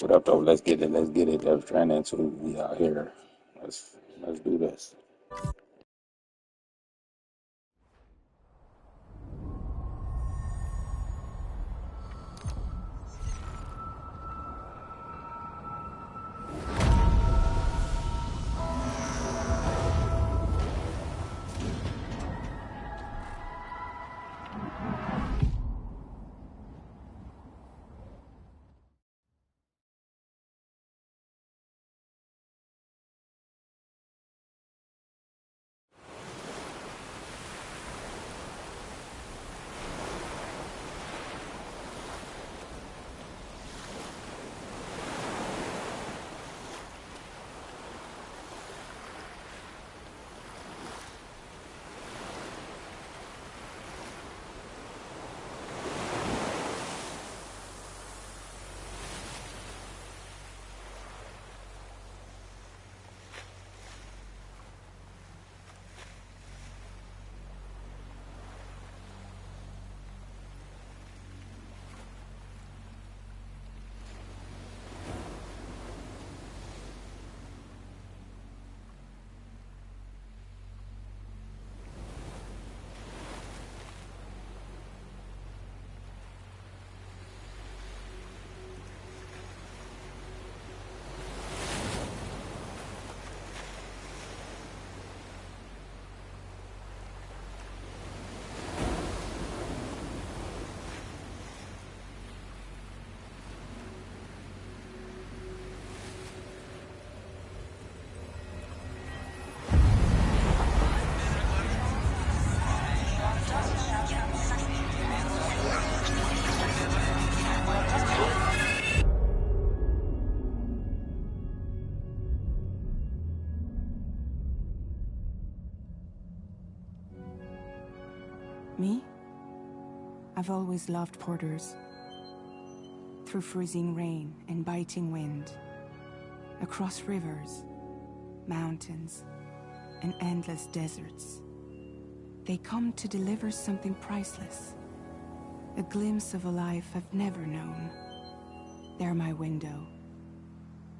What up, though? Let's get it. Let's get it. Let's try into we out here. Let's do this. Me? I've always loved porters. Through freezing rain and biting wind, across rivers, mountains, and endless deserts, they come to deliver something priceless. A glimpse of a life I've never known. They're my window,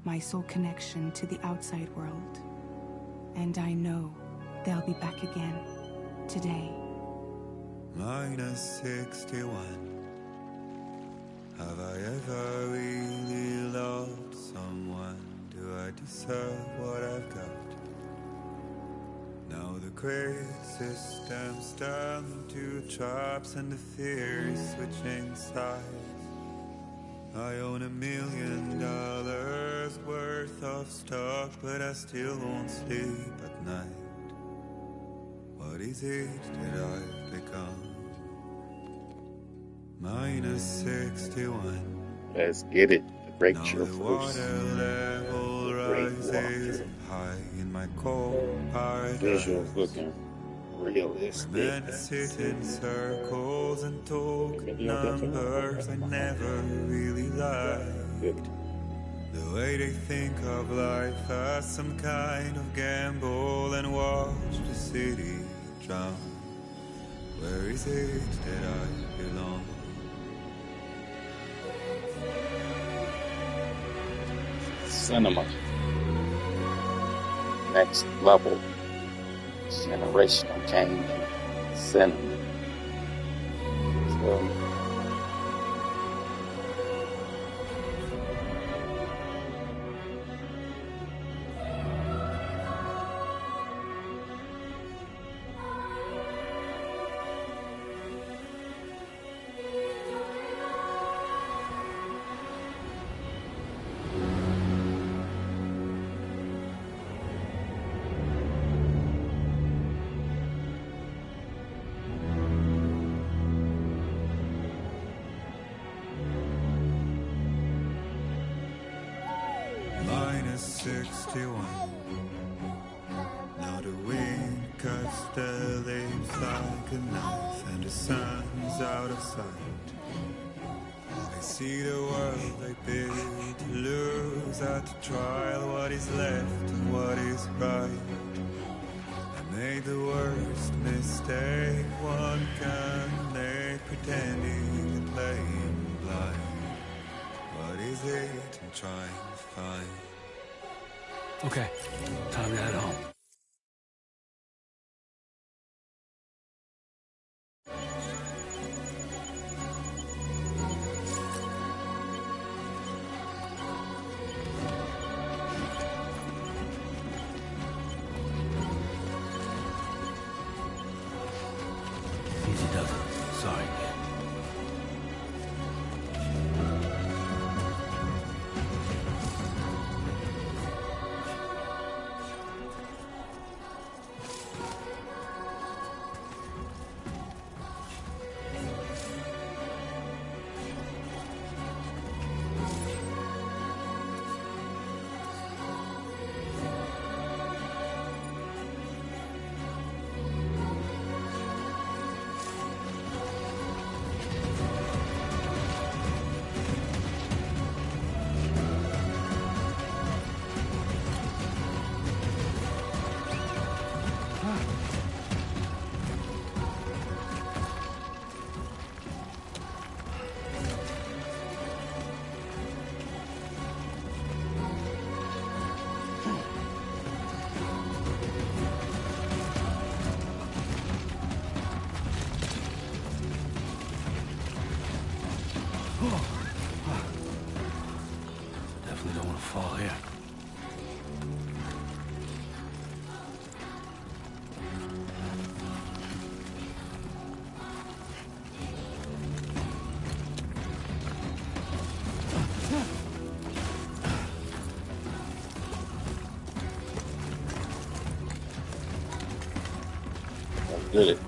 my sole connection to the outside world. And I know they'll be back again, today. Minus 61. Have I ever really loved someone? Do I deserve what I've got? Now the great system's turned to traps and the fear is switching sides. I own $1 million worth of stock, but I still won't sleep at night. What is it that I've become? Minus 61. Let's get it. The break Now your the first. water level rises high in my cold paradise. Visuals looking realistic. Men sit in circles and talk numbers I never really liked. The way they think of life as some kind of gamble and watch the city drown. Where is it that I belong? Cinema. Next level. Generational change in cinema. So, Minus 61. Now the wind cuts the leaves like a knife and the sun's out of sight. I see the world I bid to lose at the trial. What is left and what is right? I made the worst mistake one can make, pretending and playing blind. What What is it I'm trying to find? Okay, time to head home. Easy does it. Sorry, kid. Definitely don't want to fall here. Let's get it.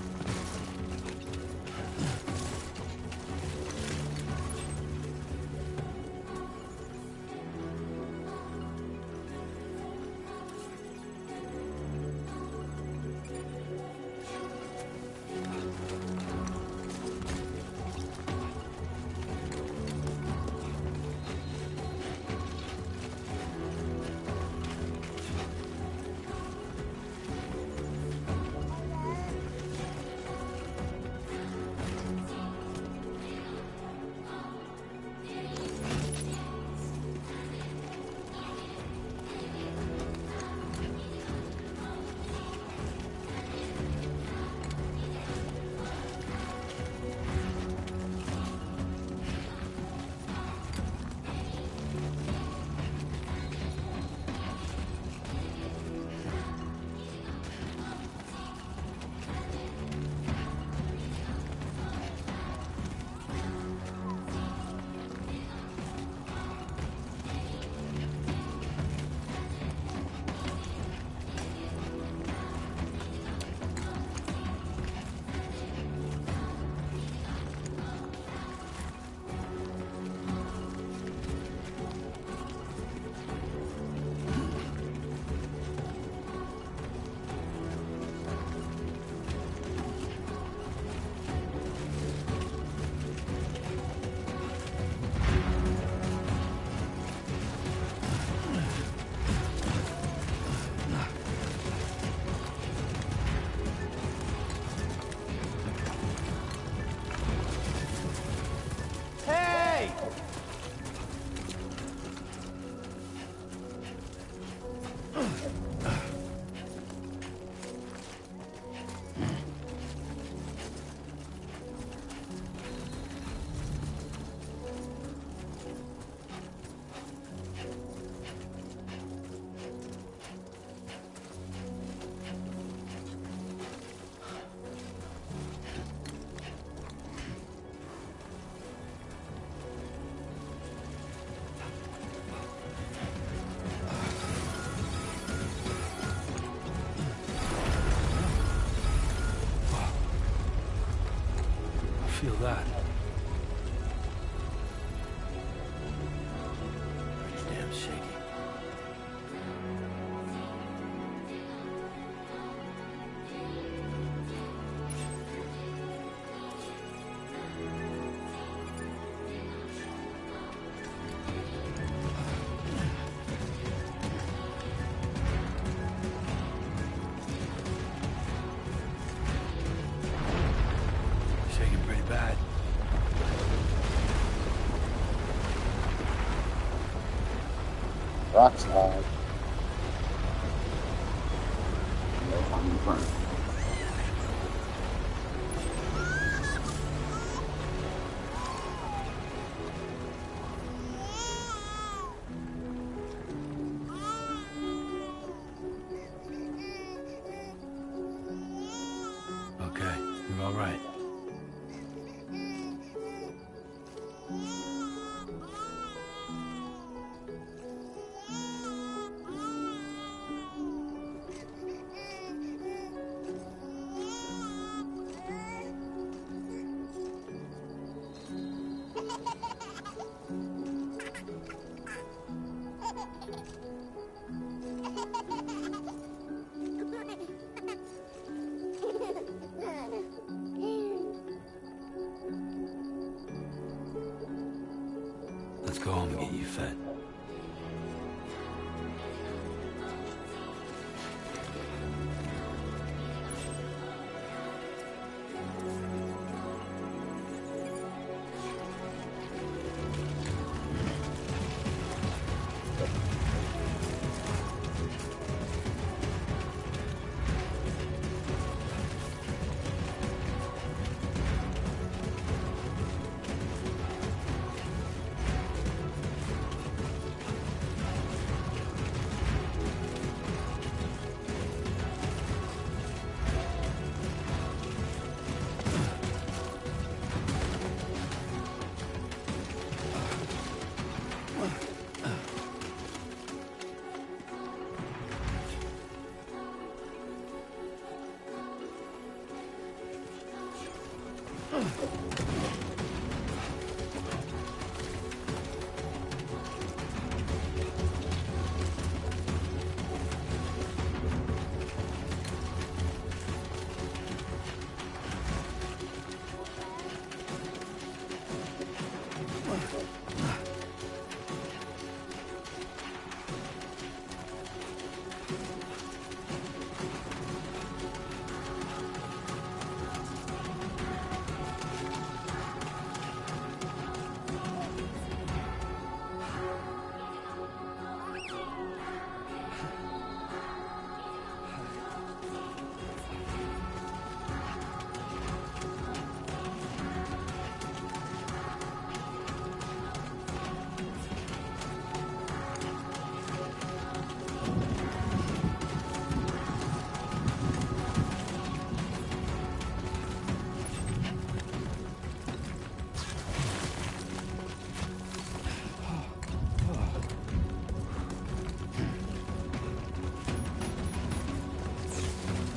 Feel that. Pretty damn shaky. Shaking pretty bad. Rock slide. No, I'm in front. Okay, you're all right. Let's go home and get you fed.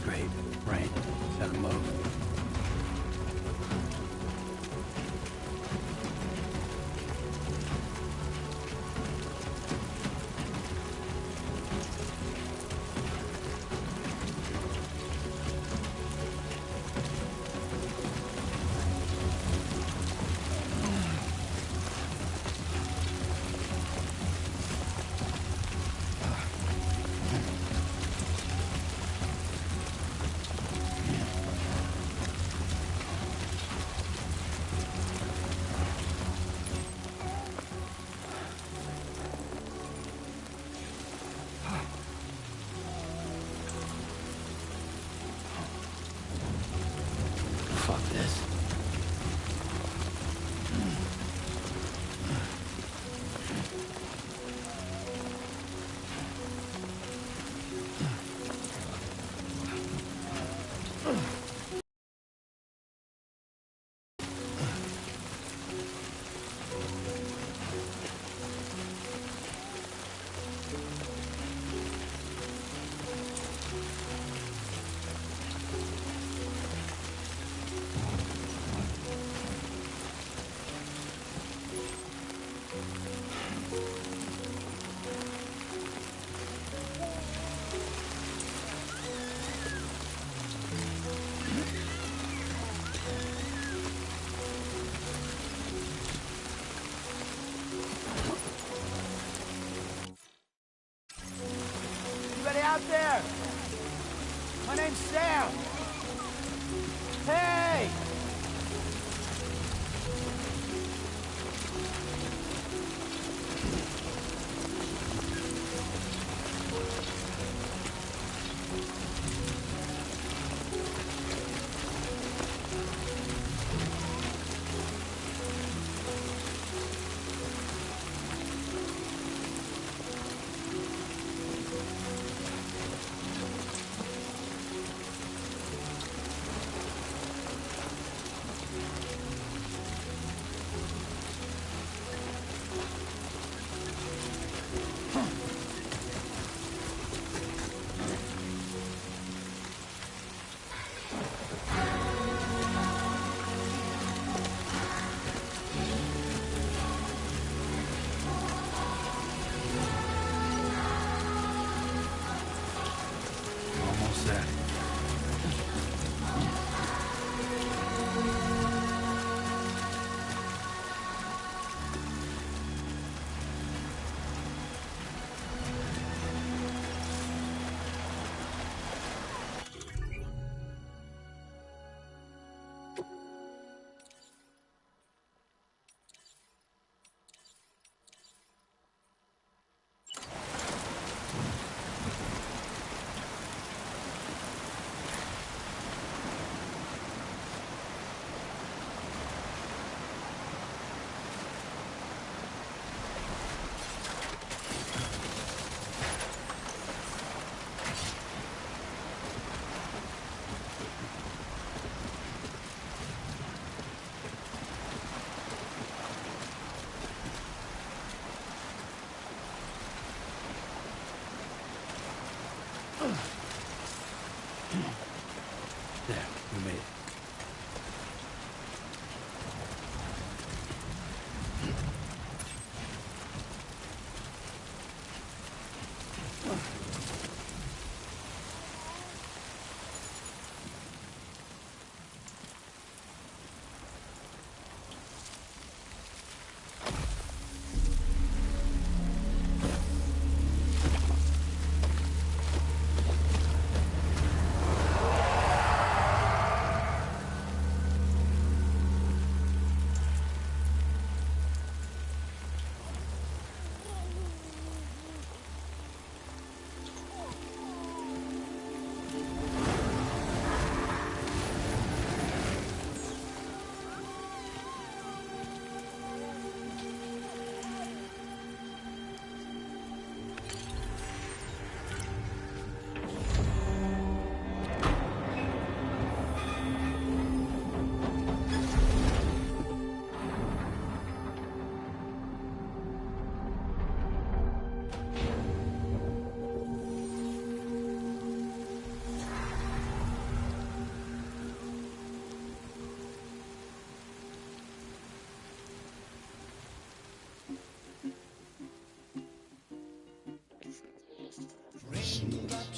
Great. Rain. Set 'em move. Fuck this. Anybody out there? My name's Sam. Hey! There, we made it.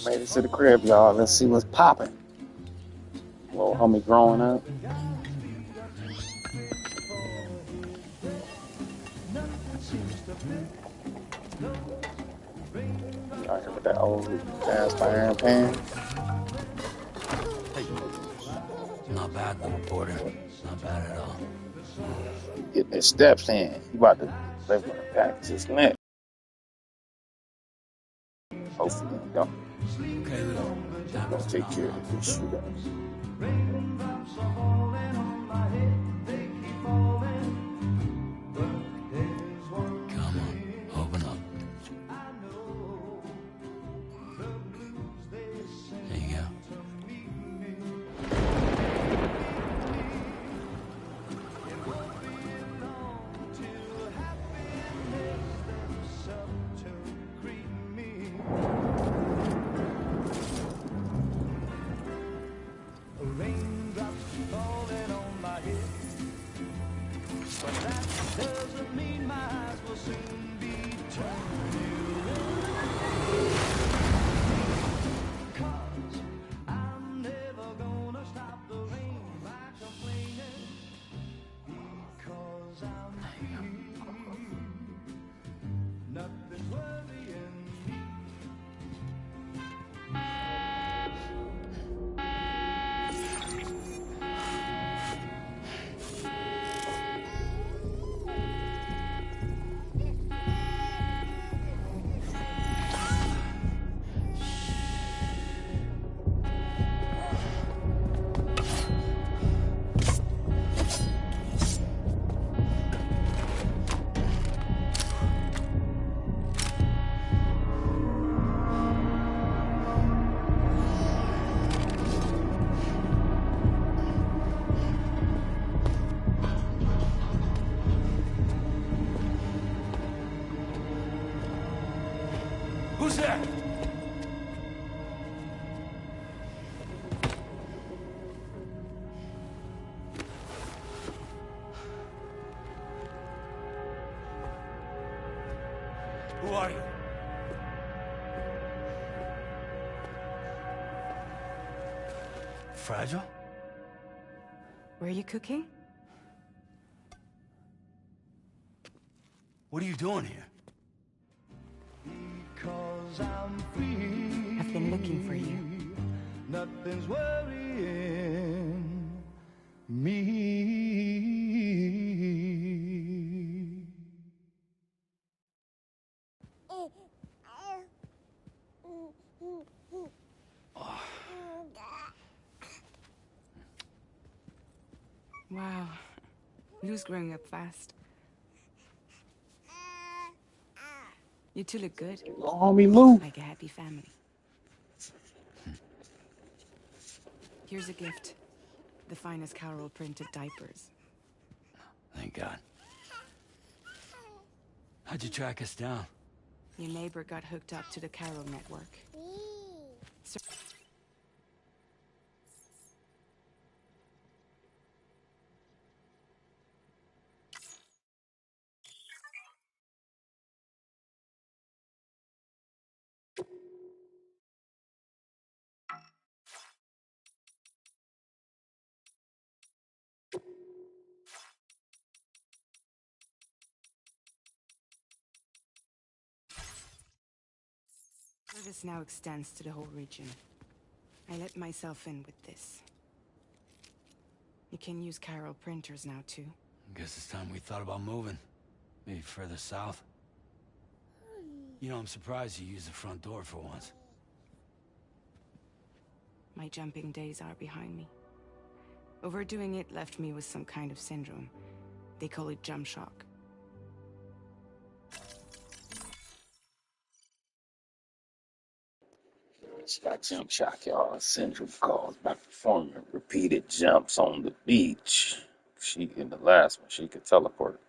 Made it to the crib, y'all. Let's see what's popping. Little homie growing up. Y'all here with that old cast iron pan. Hey. Not bad, little porter. Not bad at all. Getting his steps in. He about to live with a pack his neck. Hopefully he don't. Okay, little. Time Gonna to take knock care off. of this shooter. Come on, open up. There you go. Who's there? Who are you? Fragile? Were you cooking? What are you doing here? I've been looking for you. Nothing's worrying me. Wow. Lou's growing up fast. You two look good. Homie Lou. Like a happy family. Here's a gift. The finest Carol printed diapers. Thank God. How'd you track us down? Your neighbor got hooked up to the Carol network. Service now extends to the whole region. I let myself in with this. You can use Chiral printers now, too. Guess it's time we thought about moving. Maybe further south. You know, I'm surprised you used the front door for once. My jumping days are behind me. Overdoing it left me with some kind of syndrome. They call it jump shock. She got jump shock, y'all. Syndrome caused by performing repeated jumps on the beach. She, in the last one, she could teleport.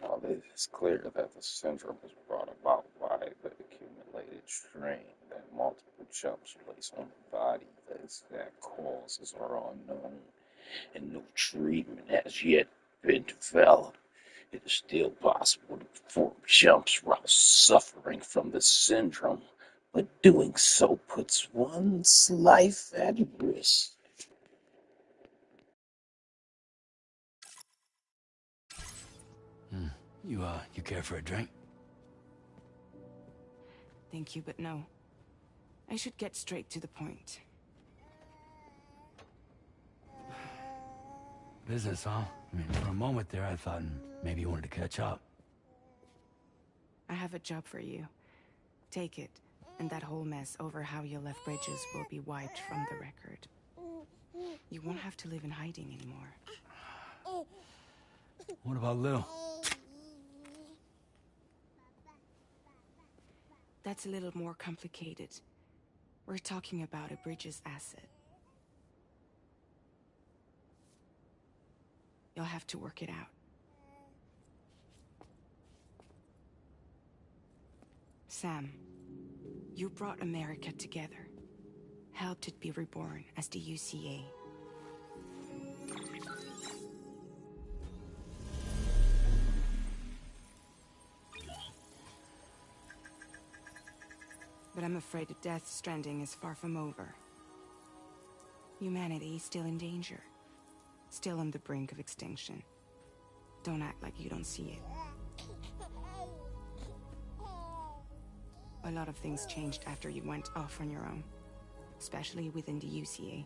Now, it is clear that the syndrome was brought about by the accumulated strain that multiple jumps place on the body. The exact causes are unknown, and no treatment has yet been developed. It is still possible to perform jumps while suffering from the syndrome, but doing so puts one's life at risk. You care for a drink? Thank you, but no. I should get straight to the point. Business, huh? I mean, for a moment there, I thought maybe you wanted to catch up. I have a job for you. Take it, and that whole mess over how you left bridges will be wiped from the record. You won't have to live in hiding anymore. What about Lil? That's a little more complicated. We're talking about a Bridges asset. You'll have to work it out. Sam, you brought America together. Helped it be reborn as the UCA. But I'm afraid that Death Stranding is far from over. Humanity is still in danger. Still on the brink of extinction. Don't act like you don't see it. A lot of things changed after you went off on your own. Especially within the UCA.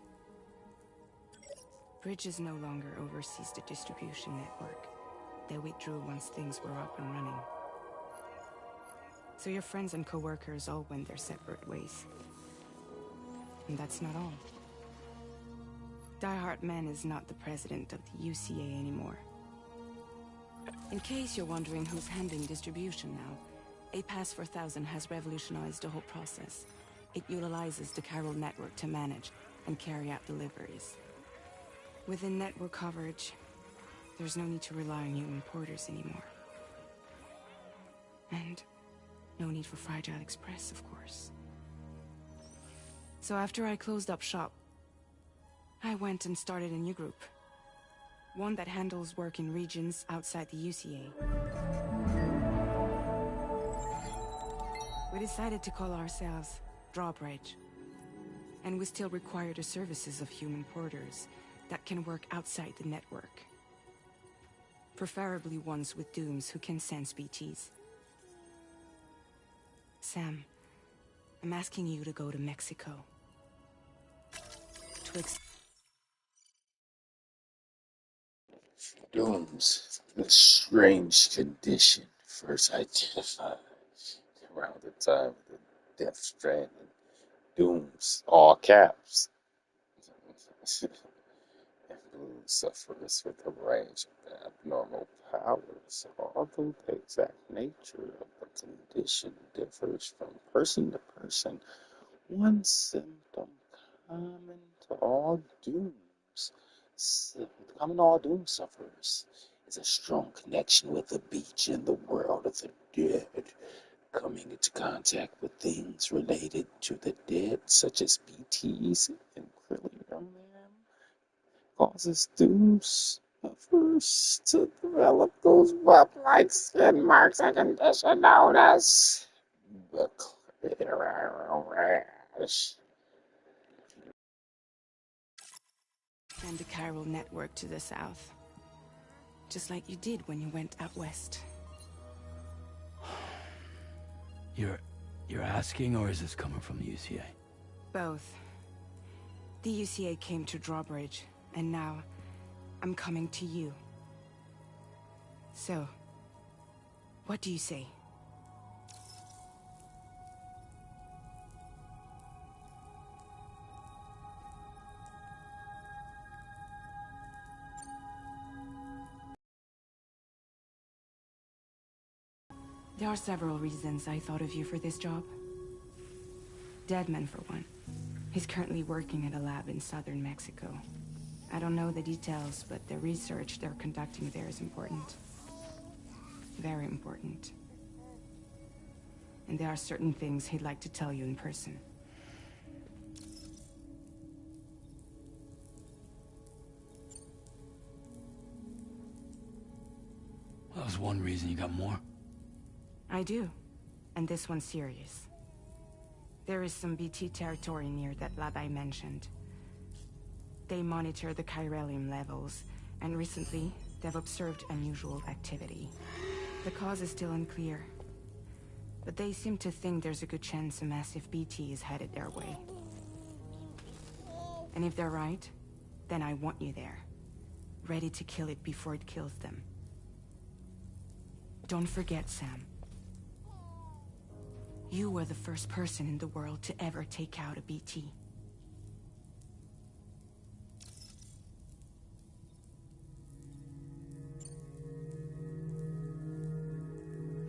Bridges no longer oversees the distribution network. They withdrew once things were up and running. So your friends and co-workers all went their separate ways. And that's not all. Die Hartman is not the president of the UCA anymore. In case you're wondering who's handling distribution now, A Pass 4000 has revolutionized the whole process. It utilizes the Chiral network to manage and carry out deliveries. Within network coverage, there's no need to rely on human porters anymore. And no need for Fragile Express, of course. So after I closed up shop, I went and started a new group. One that handles work in regions outside the UCA. We decided to call ourselves Drawbridge. And we still require the services of human porters that can work outside the network. Preferably ones with dooms who can sense BTs. Sam, I'm asking you to go to Mexico. Dooms, a strange condition, first identified around the time of the Death Stranding. Dooms, all caps. And blue sufferers with a range of abnormal powers, although the exact nature of the condition differs from person to person. One symptom common to all dooms, common to all doom sufferers, is a strong connection with the beach and the world of the dead. coming into contact with things related to the dead, such as BTs and Krillium, causes those first to develop those web-like skin marks and condition known as the clitoral rash. And the chiral network to the south. Just like you did when you went out west. You're asking, or is this coming from the UCA? Both. The UCA came to Drawbridge, and now I'm coming to you. So, what do you say? There are several reasons I thought of you for this job. Deadman, for one. He's currently working at a lab in southern Mexico. I don't know the details, but the research they're conducting there is important. Very important. And there are certain things he'd like to tell you in person. That was one reason. You got more? I do. And this one's serious. There is some BT territory near that lab I mentioned. They monitor the chiralium levels, and recently, they've observed unusual activity. The cause is still unclear, but they seem to think there's a good chance a massive BT is headed their way. And if they're right, then I want you there, ready to kill it before it kills them. Don't forget, Sam. You were the first person in the world to ever take out a BT.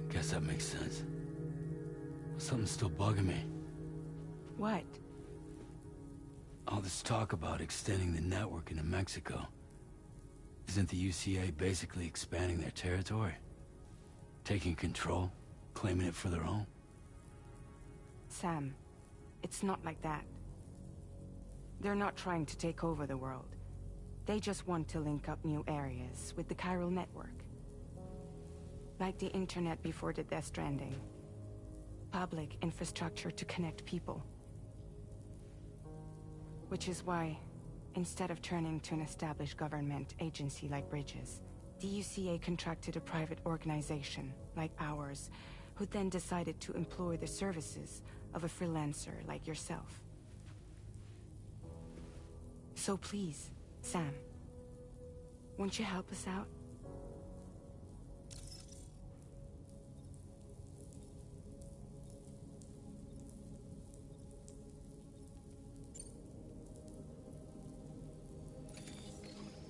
Guess that makes sense. Something's still bugging me. What? All this talk about extending the network into Mexico. Isn't the UCA basically expanding their territory? Taking control? Claiming it for their own? Sam, it's not like that. They're not trying to take over the world. They just want to link up new areas with the chiral network. Like the internet before the Death Stranding. Public infrastructure to connect people. Which is why, instead of turning to an established government agency like Bridges, the UCA contracted a private organization, like ours, who then decided to employ the services of a freelancer like yourself. So please, Sam, won't you help us out?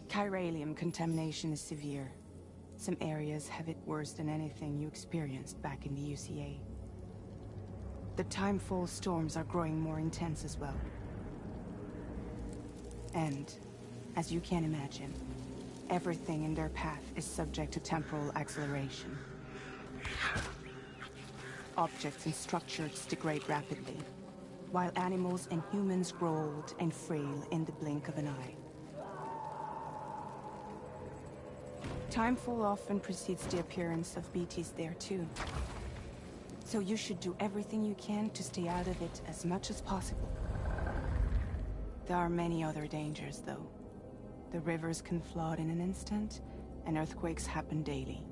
Chiralium contamination is severe. Some areas have it worse than anything you experienced back in the UCA. The timefall storms are growing more intense as well. And, as you can imagine, everything in their path is subject to temporal acceleration. Objects and structures degrade rapidly, while animals and humans grow old and frail in the blink of an eye. Timefall often precedes the appearance of BTs there too. So you should do everything you can to stay out of it as much as possible. There are many other dangers, though. The rivers can flood in an instant, and earthquakes happen daily.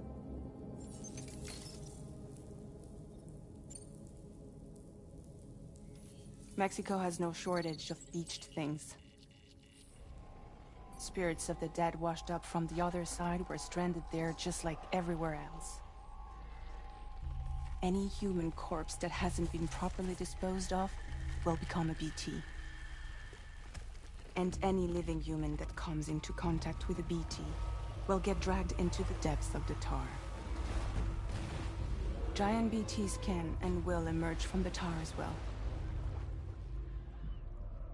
Mexico has no shortage of beached things. Spirits of the dead washed up from the other side were stranded there just like everywhere else. Any human corpse that hasn't been properly disposed of will become a BT. And any living human that comes into contact with a BT will get dragged into the depths of the tar. Giant BTs can and will emerge from the tar as well.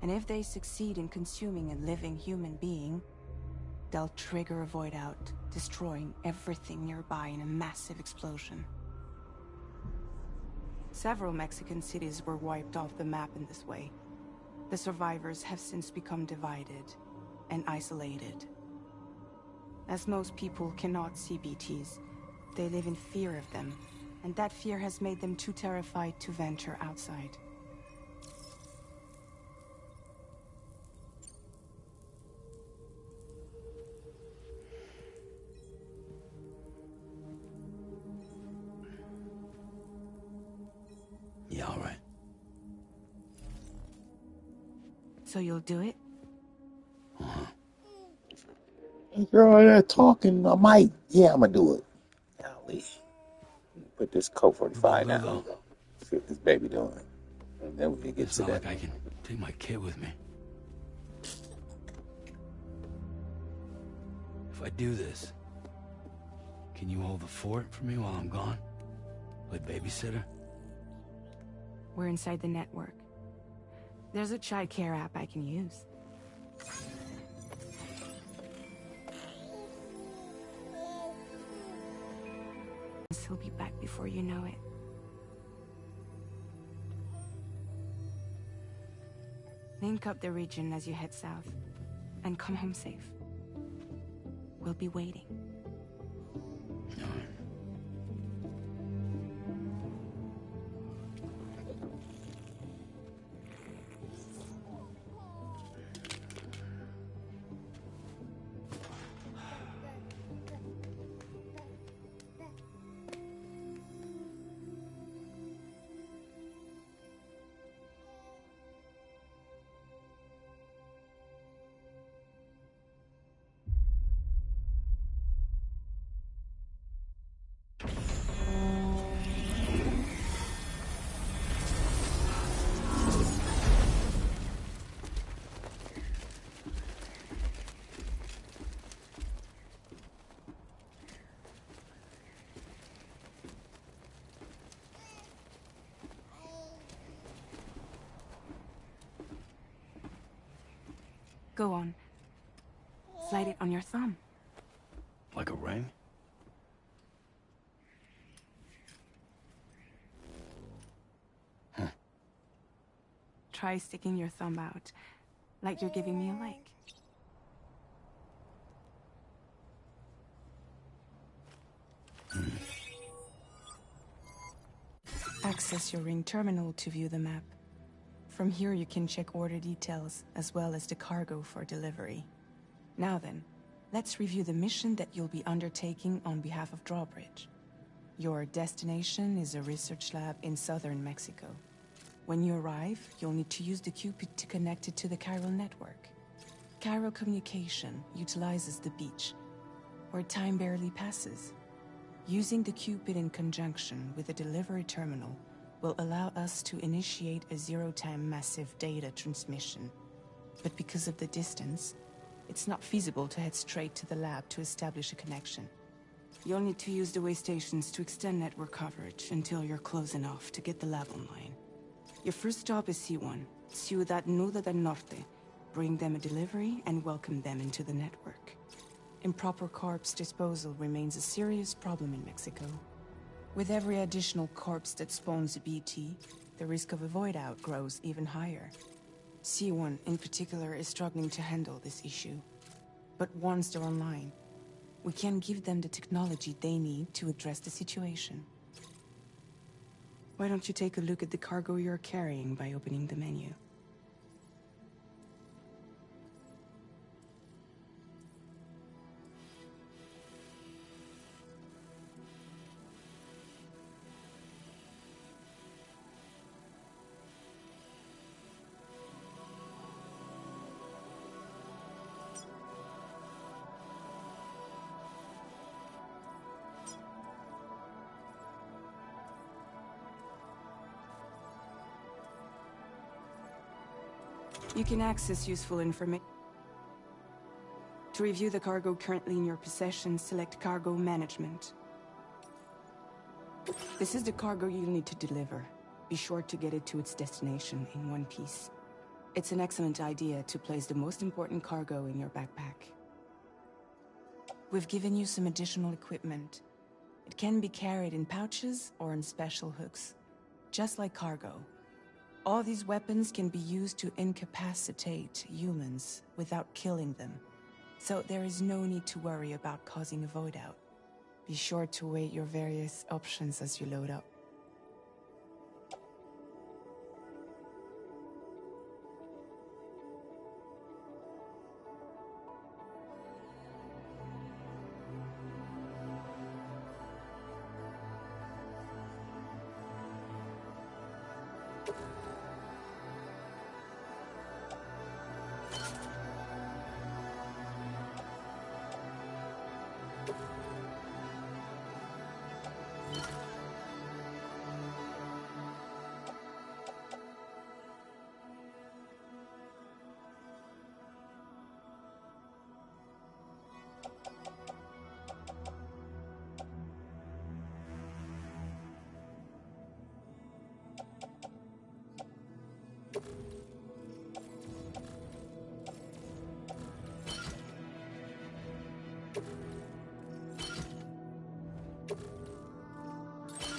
And if they succeed in consuming a living human being, they'll trigger a void out, destroying everything nearby in a massive explosion. Several Mexican cities were wiped off the map in this way. The survivors have since become divided and isolated. As most people cannot see BTs, they live in fear of them, and that fear has made them too terrified to venture outside. Yeah, all right. So you'll do it? Girl, they're talking. I might. Yeah, I'm gonna do it. Golly. Put this Colt 45 Go, down. go. See what this baby doing. And then we can get It's to not that. like I can take my kid with me. If I do this, can you hold the fort for me while I'm gone? Play babysitter? We're inside the network. There's a child care app I can use. He'll be back before you know it. Link up the region as you head south, and come home safe. We'll be waiting. All right. Go on. Slide it on your thumb. Like a ring? Try sticking your thumb out, like you're giving me a like. Access your ring terminal to view the map. From here you can check order details, as well as the cargo for delivery. Now then, let's review the mission that you'll be undertaking on behalf of Drawbridge. Your destination is a research lab in southern Mexico. When you arrive, you'll need to use the Cupid to connect it to the chiral network. Chiral communication utilizes the beach, where time barely passes. Using the Cupid in conjunction with the delivery terminal will allow us to initiate a zero-time massive data transmission. But because of the distance, it's not feasible to head straight to the lab to establish a connection. You'll need to use the way stations to extend network coverage until you're close enough to get the lab online. Your first stop is C1, Ciudad Nuda del Norte. Bring them a delivery and welcome them into the network. Improper corpse disposal remains a serious problem in Mexico. With every additional corpse that spawns a BT, the risk of a void out grows even higher. C1 in particular is struggling to handle this issue. But once they're online, we can give them the technology they need to address the situation. Why don't you take a look at the cargo you're carrying by opening the menu? You can access useful information. To review the cargo currently in your possession, select Cargo Management. This is the cargo you'll need to deliver. Be sure to get it to its destination in one piece. It's an excellent idea to place the most important cargo in your backpack. We've given you some additional equipment. It can be carried in pouches or in special hooks. just like cargo. All these weapons can be used to incapacitate humans without killing them. So there is no need to worry about causing a void out. Be sure to weigh your various options as you load up.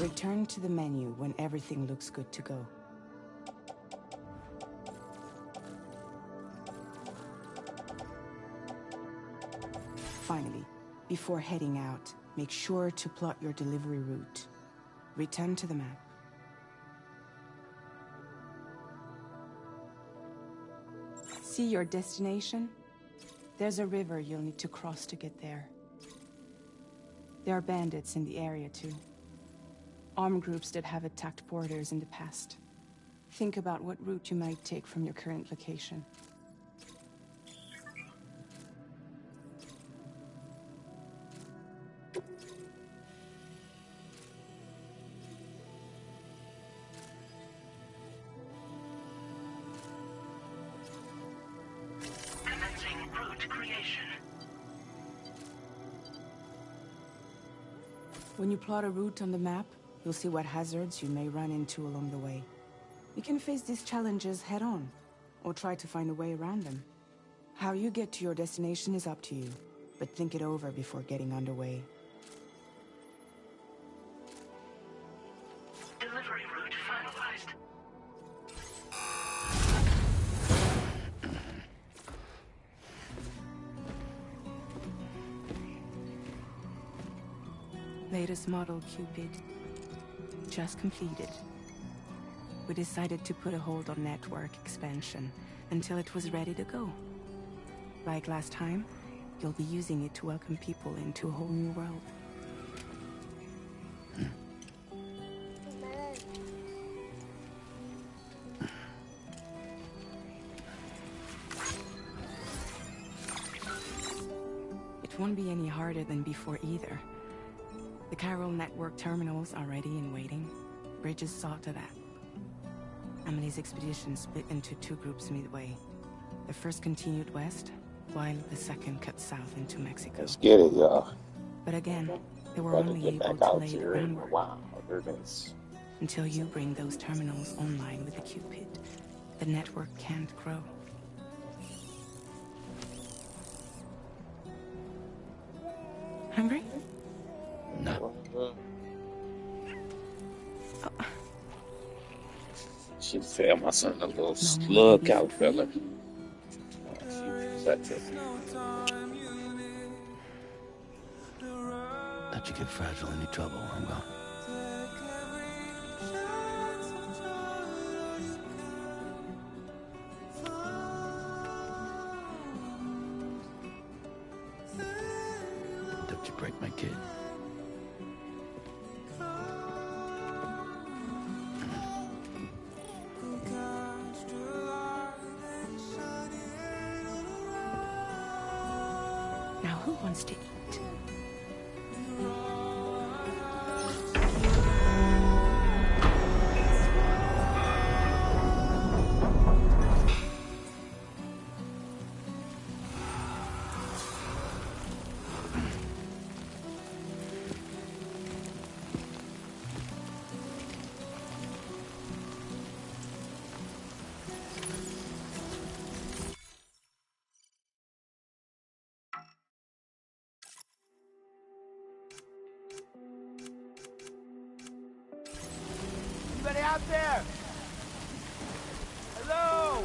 Return to the menu when everything looks good to go. Finally, before heading out, make sure to plot your delivery route. Return to the map. See your destination? There's a river you'll need to cross to get there. There are bandits in the area too. Armed groups that have attacked porters in the past. Think about what route you might take from your current location. Commencing route creation. When you plot a route on the map, you'll see what hazards you may run into along the way. You can face these challenges head-on, or try to find a way around them. How you get to your destination is up to you, but think it over before getting underway. Delivery route finalized. Latest model Cupid. Just completed. We decided to put a hold on network expansion until it was ready to go. Like last time, you'll be using it to welcome people into a whole new world. It won't be any harder than before either. The Chiral network terminals are ready and waiting. Bridges saw to that. Emily's expedition split into two groups midway. The first continued west, while the second cut south into Mexico. Let's get it, y'all. But again, they were About to only get able back to out lay the here. groundwork Wow, there it is. until you bring those terminals online with the Cupid. The network can't grow. Hungry? No. She said my son a little more slug baby out food for you? fella. That's it. Let you get fragile any trouble, I'm gone. Don't you break my kid. Now who wants to eat? Anybody out there? Hello?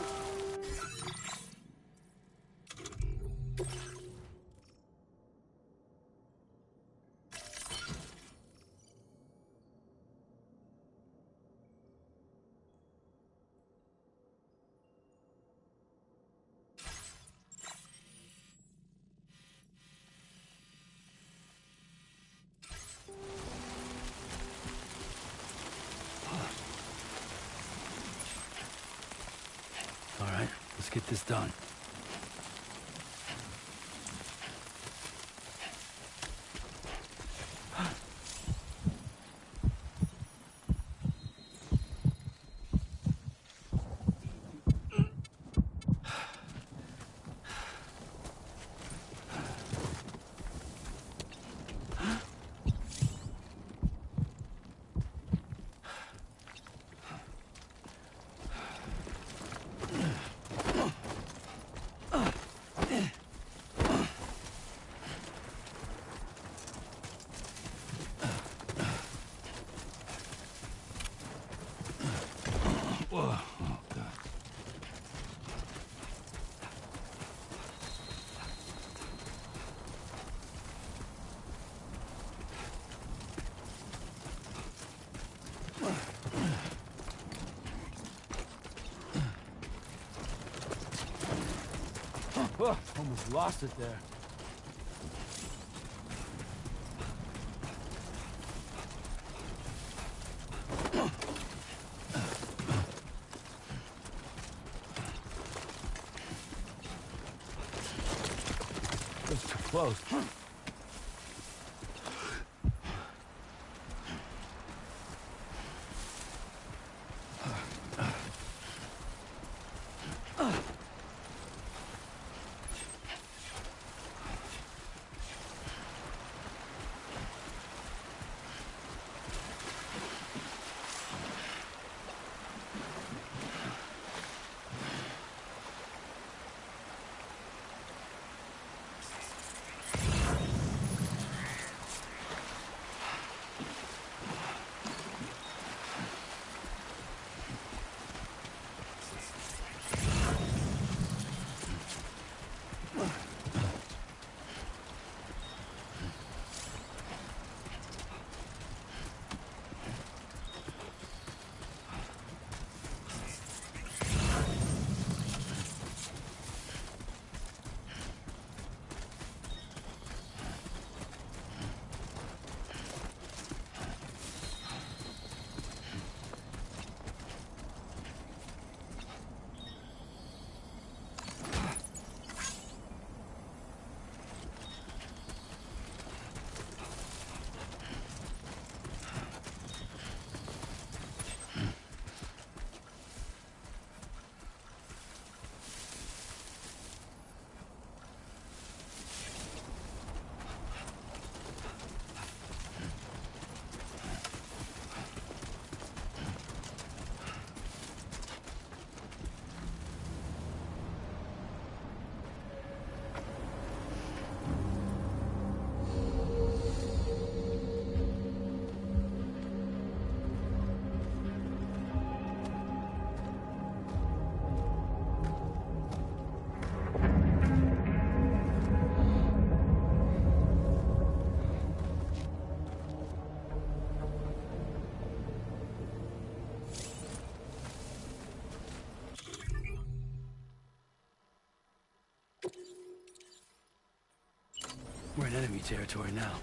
All right, let's get this done. Whoa, oh God. Oh, almost lost it there. That's too close. We're in enemy territory now.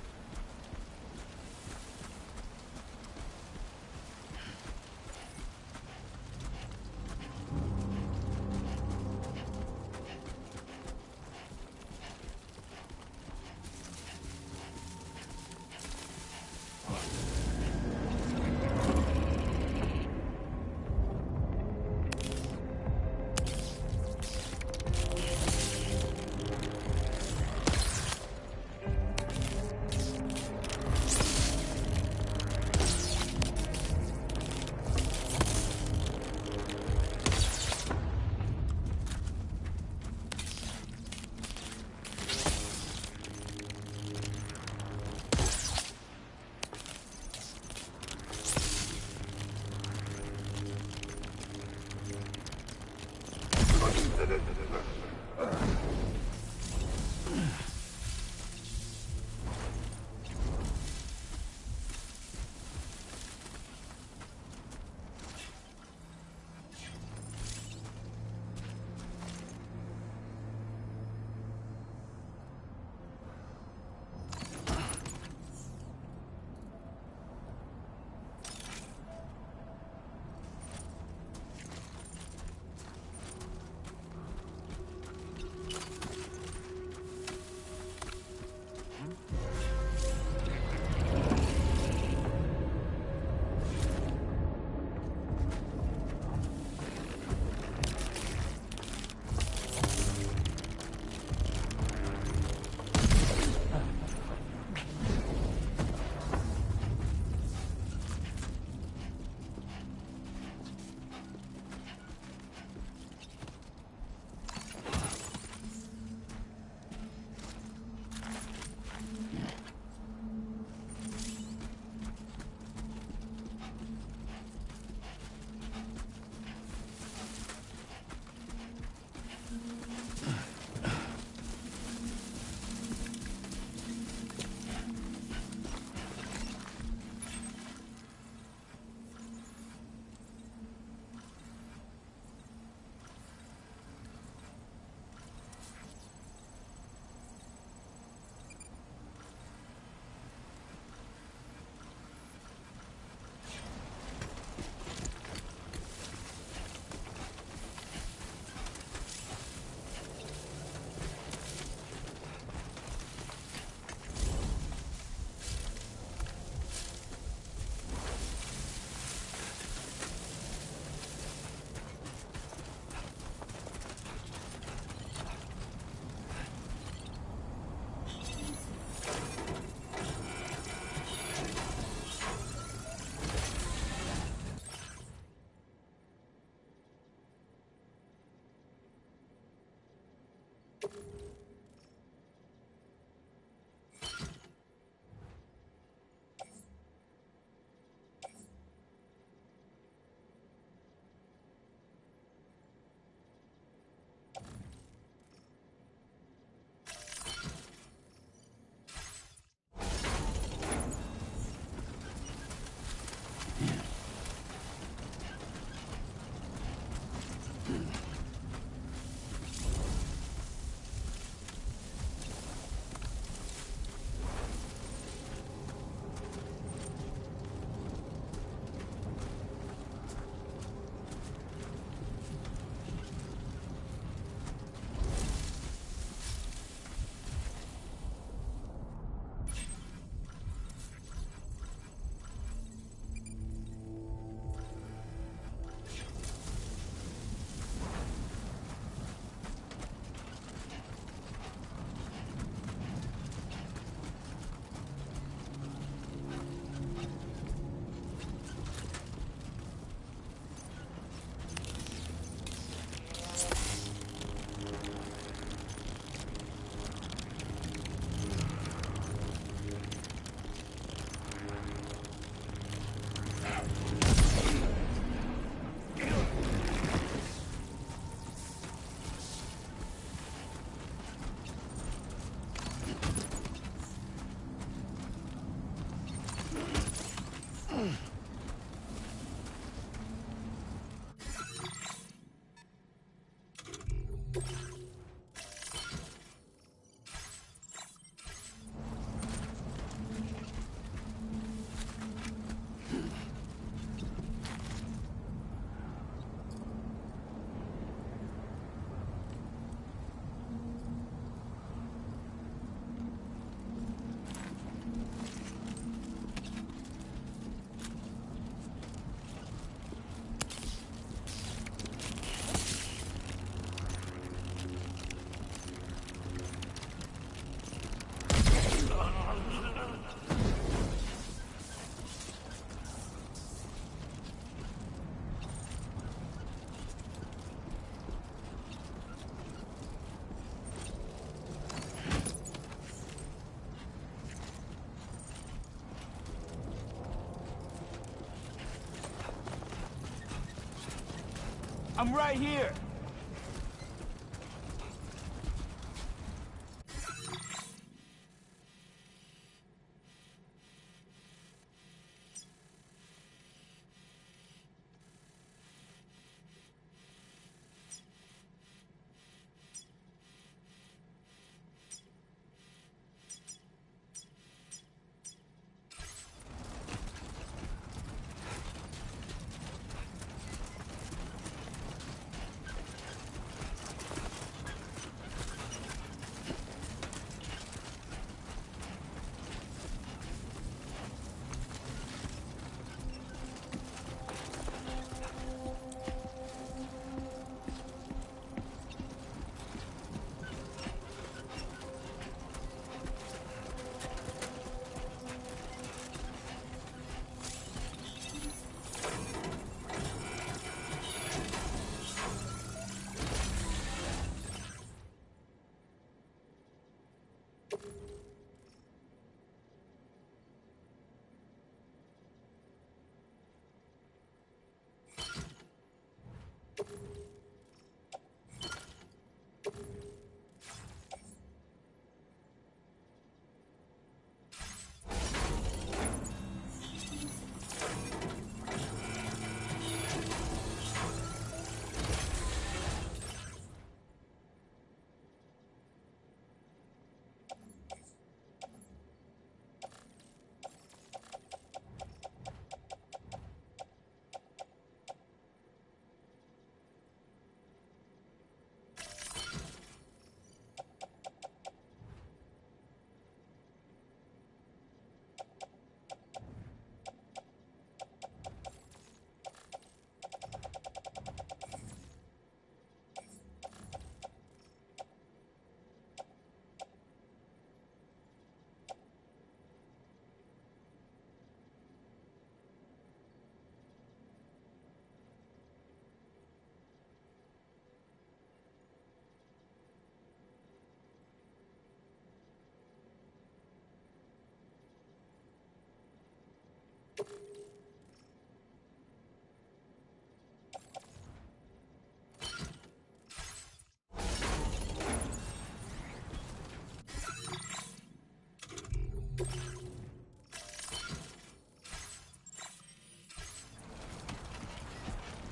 I'm right here.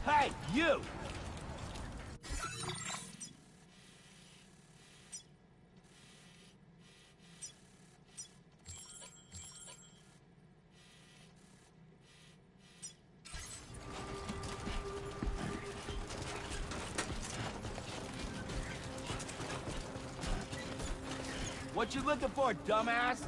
Hey, you! What you looking for, dumbass?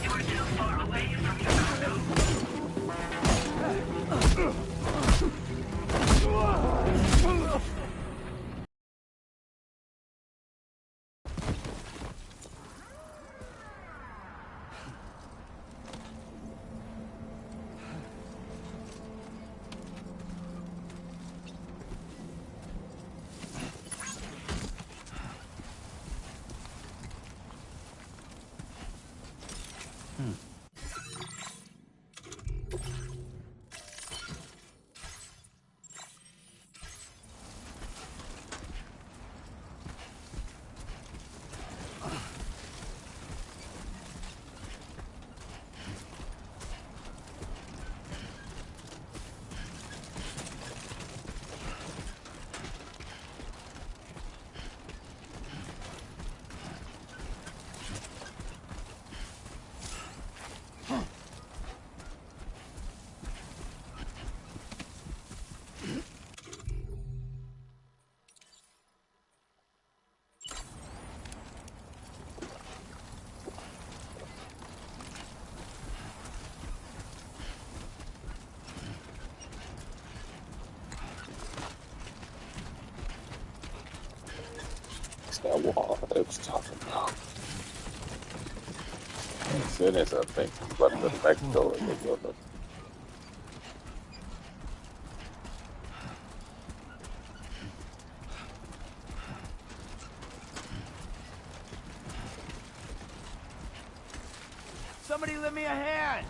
You're too far away from your It's that wall I was talking about. As soon as I think about the back door, they go to Somebody lend me a hand!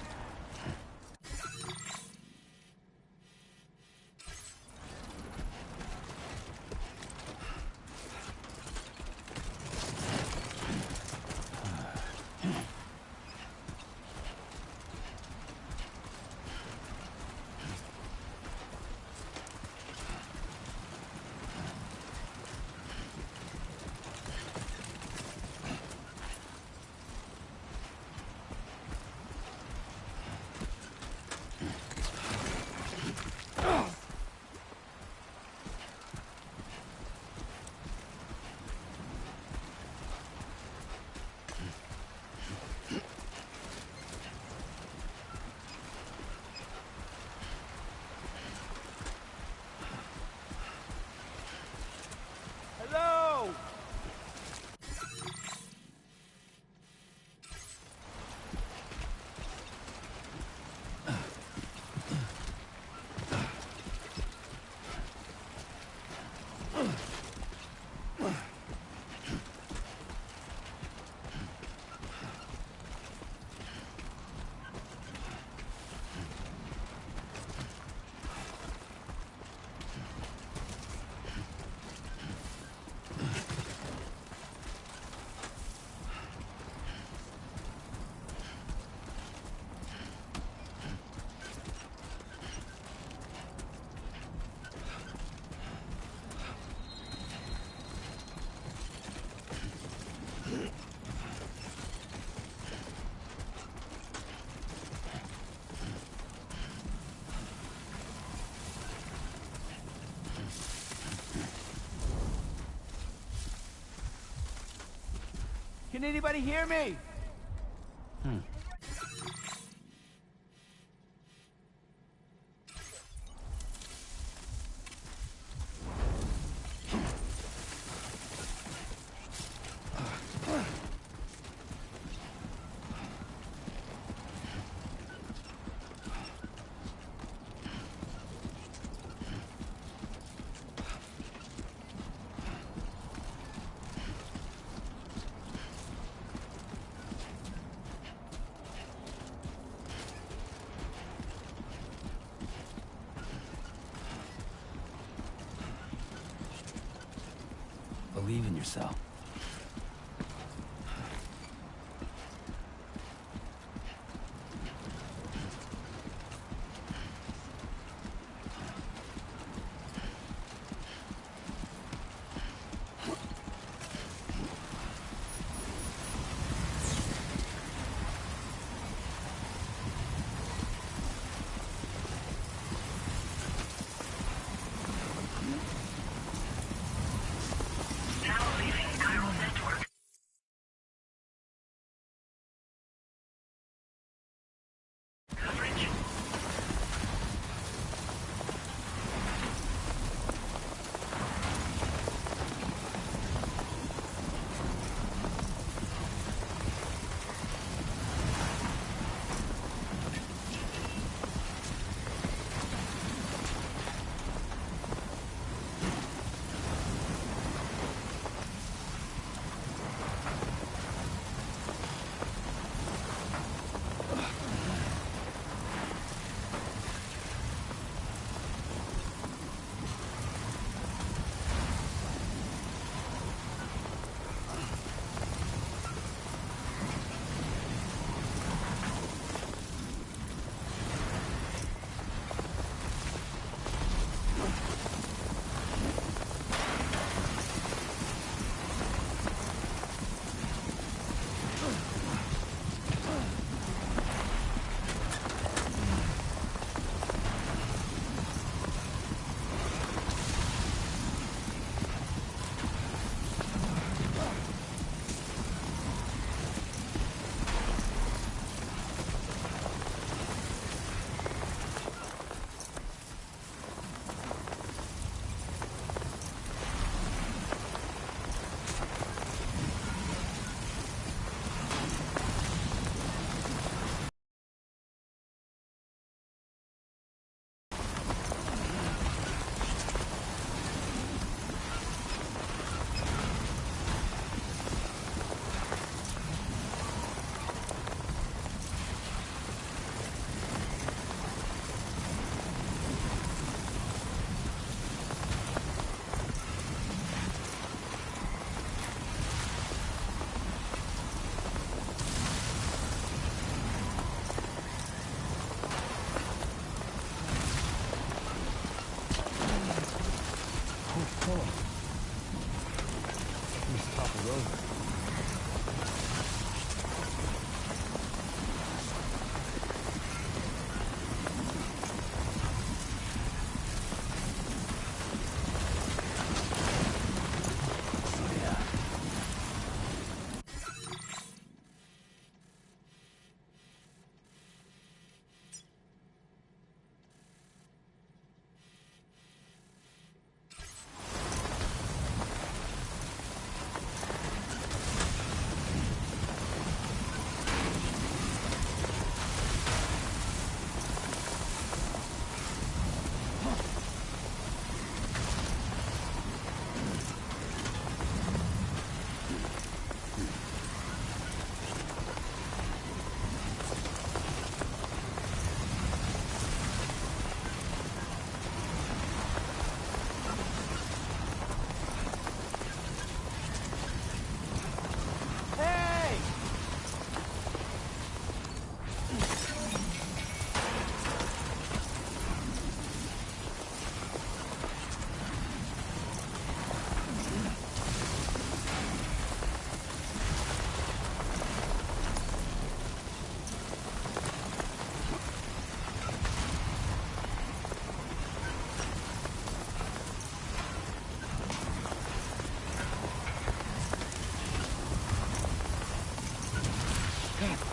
Can anybody hear me? Believe in yourself. Now leaving chiral network. Coverage.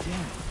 Damn it.